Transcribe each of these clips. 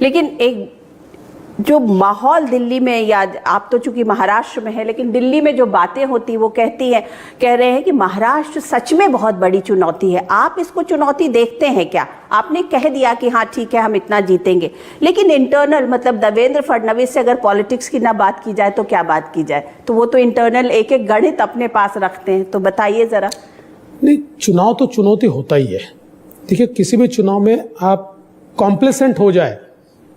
लेकिन एक जो माहौल दिल्ली में, या आप तो चूंकि महाराष्ट्र में है, लेकिन दिल्ली में जो बातें होती वो कह रहे हैं कि महाराष्ट्र सच में बहुत बड़ी चुनौती है। आप इसको चुनौती देखते हैं क्या? आपने कह दिया कि हाँ ठीक है हम इतना जीतेंगे, लेकिन इंटरनल मतलब देवेंद्र फडणवीस से अगर पॉलिटिक्स की ना बात की जाए तो क्या बात की जाए? तो वो तो इंटरनल एक एक गणित अपने पास रखते हैं, तो बताइए जरा। नहीं, चुनाव तो चुनौती होता ही है। देखिए, किसी भी चुनाव में आप कॉम्प्लेसेंट हो जाए,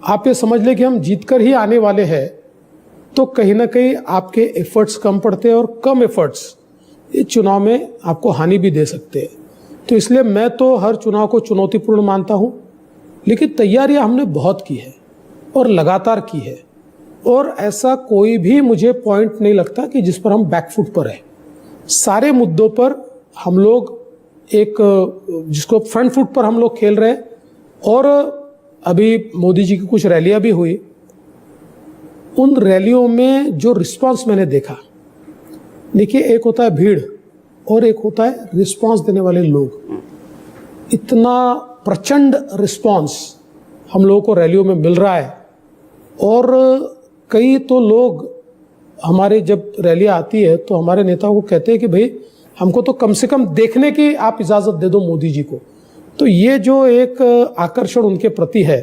आप ये समझ ले कि हम जीतकर ही आने वाले हैं, तो कहीं ना कहीं आपके एफर्ट्स कम पड़ते हैं, और कम एफर्ट्स ये चुनाव में आपको हानि भी दे सकते हैं। तो इसलिए मैं तो हर चुनाव को चुनौतीपूर्ण मानता हूं, लेकिन तैयारियां हमने बहुत की है और लगातार की है, और ऐसा कोई भी मुझे पॉइंट नहीं लगता कि जिस पर हम बैकफुट पर हैं। सारे मुद्दों पर हम लोग एक जिसको फ्रंट फुट पर हम लोग खेल रहे हैं। और अभी मोदी जी की कुछ रैलियां भी हुई, उन रैलियों में जो रिस्पांस मैंने देखा, देखिए एक होता है भीड़ और एक होता है रिस्पांस देने वाले लोग। इतना प्रचंड रिस्पांस हम लोगों को रैलियों में मिल रहा है, और कई तो लोग हमारे जब रैलियां आती है तो हमारे नेताओं को कहते हैं कि भाई हमको तो कम से कम देखने की आप इजाजत दे दो मोदी जी को। तो ये जो एक आकर्षण उनके प्रति है,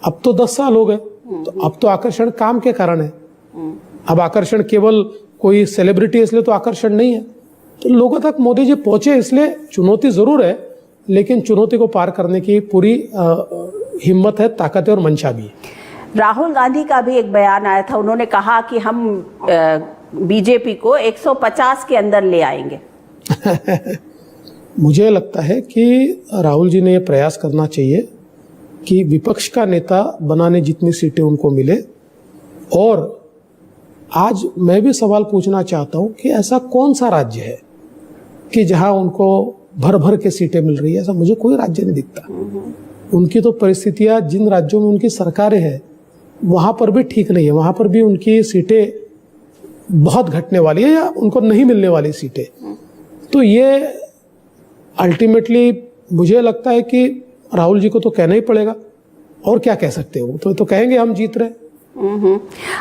अब तो 10 साल हो गए, तो अब तो आकर्षण काम के कारण है। अब आकर्षण केवल कोई सेलिब्रिटी इसलिए तो आकर्षण नहीं है। तो लोगों तक मोदी जी पहुंचे, इसलिए चुनौती जरूर है, लेकिन चुनौती को पार करने की पूरी हिम्मत है, ताकत है और मंशा भी है। राहुल गांधी का भी एक बयान आया था, उन्होंने कहा कि हम बीजेपी को 150 के अंदर ले आएंगे। मुझे लगता है कि राहुल जी ने यह प्रयास करना चाहिए कि विपक्ष का नेता बनाने जितनी सीटें उनको मिले। और आज मैं भी सवाल पूछना चाहता हूं कि ऐसा कौन सा राज्य है कि जहां उनको भर भर के सीटें मिल रही है? ऐसा मुझे कोई राज्य नहीं दिखता। उनकी तो परिस्थितियां, जिन राज्यों में उनकी सरकारें हैं वहां पर भी ठीक नहीं है, वहां पर भी उनकी सीटें बहुत घटने वाली है या उनको नहीं मिलने वाली सीटें। तो ये अल्टीमेटली मुझे लगता है कि राहुल जी को तो कहना ही पड़ेगा, और क्या कह सकते हो, तो कहेंगे हम जीत रहे।